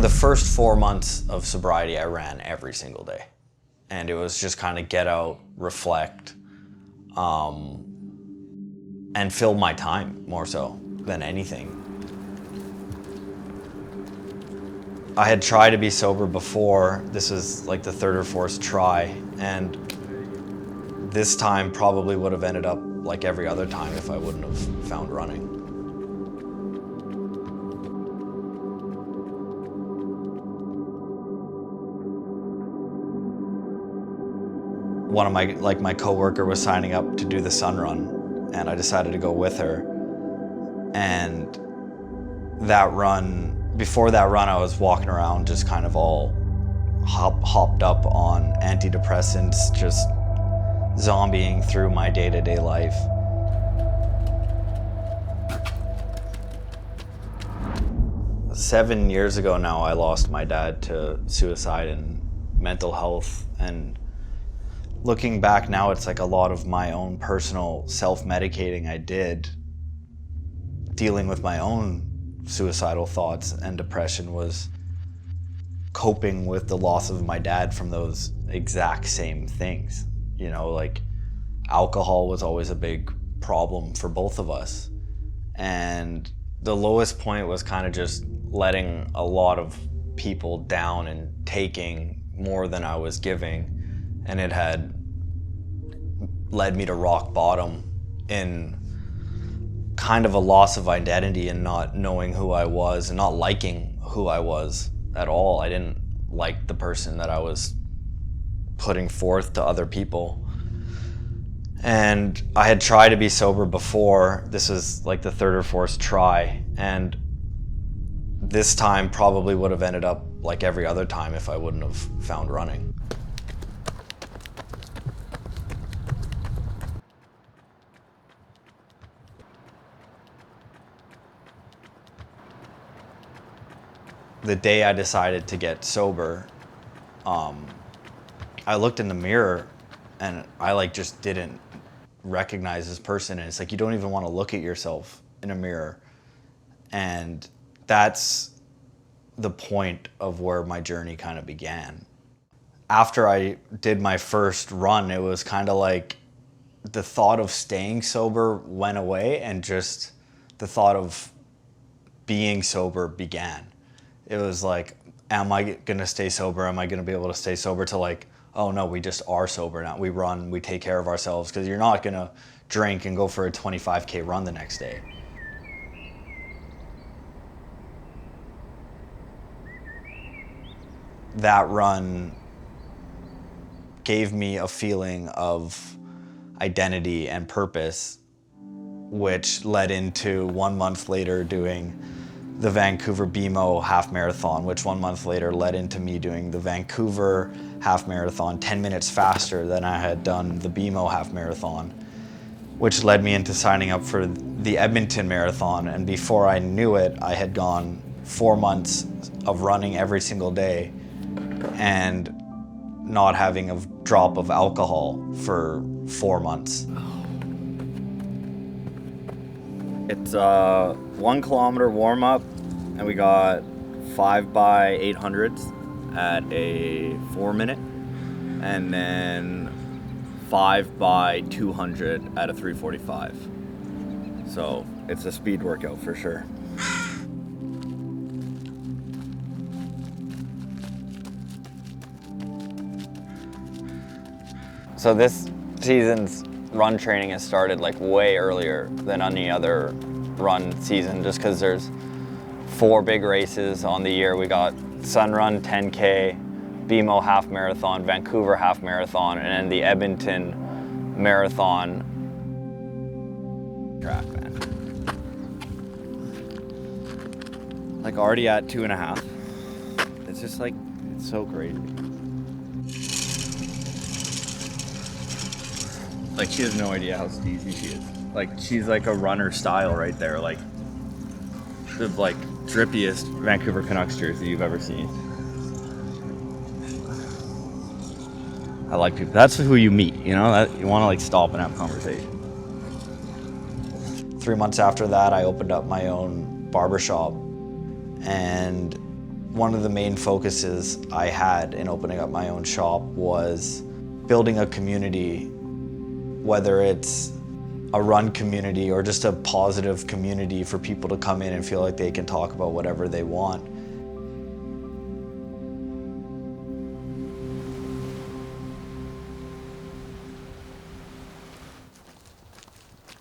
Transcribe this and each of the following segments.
For the first 4 months of sobriety, I ran every single day. And it was just kind of get out, reflect, and fill my time more so than anything. I had tried to be sober before. This was like the third or fourth try, and this time probably would have ended up like every other time if I wouldn't have found running. One of my coworker was signing up to do the sun run, and I decided to go with her. And that run, before that run, I was walking around just kind of all hopped up on antidepressants, just zombieing through my day-to-day life. Seven years ago now, I lost my dad to suicide and mental health, and looking back now, it's like a lot of my own personal self-medicating I did, dealing with my own suicidal thoughts and depression, was coping with the loss of my dad from those exact same things. You know, like alcohol was always a big problem for both of us. And the lowest point was kind of just letting a lot of people down and taking more than I was giving. And it had led me to rock bottom in kind of a loss of identity and not knowing who I was and not liking who I was at all. I didn't like the person that I was putting forth to other people. And I had tried to be sober before. This was like the third or fourth try. And this time probably would have ended up like every other time if I wouldn't have found running. The day I decided to get sober, I looked in the mirror and I just didn't recognize this person. And it's like, you don't even want to look at yourself in a mirror. And that's the point of where my journey kind of began. After I did my first run, it was kind of like the thought of staying sober went away and just the thought of being sober began. It was like, am I gonna stay sober? Am I gonna be able to stay sober? To like, oh no, we just are sober now. We run, we take care of ourselves, because you're not gonna drink and go for a 25K run the next day. That run gave me a feeling of identity and purpose, which led into 1 month later doing the Vancouver BMO half marathon, which 1 month later led into me doing the Vancouver half marathon 10 minutes faster than I had done the BMO half marathon, which led me into signing up for the Edmonton marathon. And before I knew it, I had gone 4 months of running every single day and not having a drop of alcohol for 4 months. It's a 1 kilometer warm up, and we got 5x800s at a 4 minute, and then 5x200 at a 3:45. So it's a speed workout for sure. So this season's run training has started like way earlier than any other run season, just because there's 4 big races on the year. We got Sun Run 10K, BMO half marathon, Vancouver half marathon, and then the Edmonton marathon. Track, man. Like already at 2.5. It's just like, it's so crazy. Like, she has no idea how steezy she is. Like, she's like a runner style right there. Like, the like drippiest Vancouver Canucks jersey you've ever seen. I like people. That's who you meet, you know? That you want to like stop and have a conversation. 3 months after that, I opened up my own barbershop, and One of the main focuses I had in opening up my own shop was building a community, whether it's a run community or just a positive community for people to come in and feel like they can talk about whatever they want.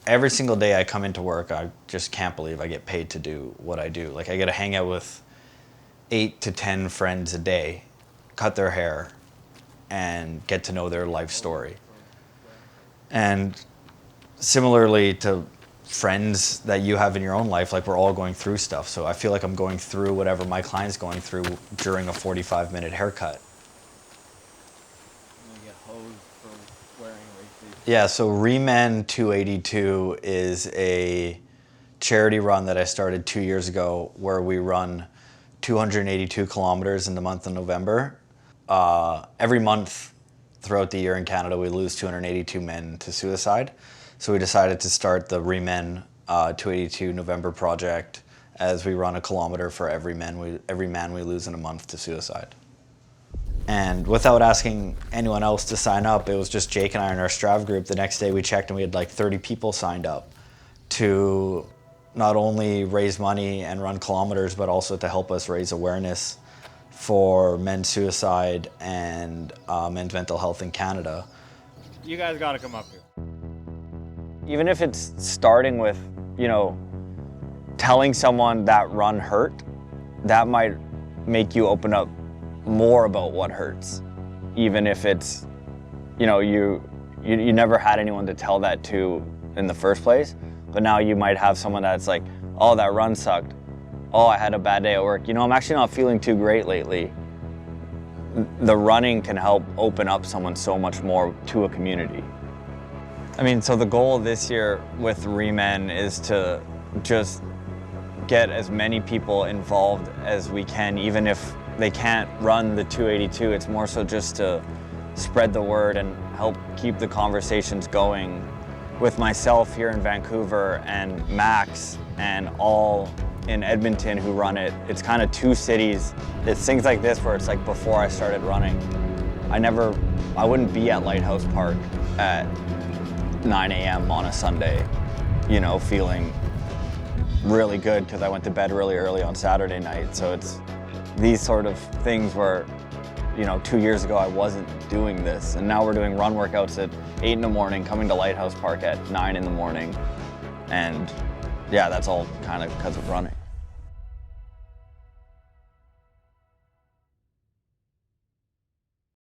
Every single day I come into work, I just can't believe I get paid to do what I do. Like, I get to hang out with 8 to 10 friends a day, cut their hair, and get to know their life story. And similarly to friends that you have in your own life, like, we're all going through stuff. So I feel like I'm going through whatever my client's going through during a 45-minute haircut. Yeah, so Remen 282 is a charity run that I started 2 years ago where we run 282 kilometers in the month of November. Every month throughout the year in Canada, we lose 282 men to suicide. So we decided to start the Remen 282 November project as we run a kilometer for every man we lose in a month to suicide. And without asking anyone else to sign up, it was just Jake and I in our Strava group. The next day we checked and we had like 30 people signed up to not only raise money and run kilometers, but also to help us raise awareness for men's suicide and men's mental health in Canada. You guys gotta come up here. Even if it's starting with, telling someone that run hurt, that might make you open up more about what hurts. Even if it's, you never had anyone to tell that to in the first place, but now you might have someone that's like, oh, that run sucked. Oh, I had a bad day at work. I'm actually not feeling too great lately. The running can help open up someone so much more to a community. So the goal this year with Remen is to just get as many people involved as we can, even if they can't run the 282. It's more so just to spread the word and help keep the conversations going with myself here in Vancouver and Max and all in Edmonton who run it. It's kind of two cities. It's things like this where it's like before I started running, I wouldn't be at Lighthouse Park at 9 a.m. on a Sunday, feeling really good because I went to bed really early on Saturday night. So it's these sort of things where, 2 years ago I wasn't doing this, and now we're doing run workouts at 8 in the morning, coming to Lighthouse Park at 9 in the morning. And yeah, that's all kind of because of running.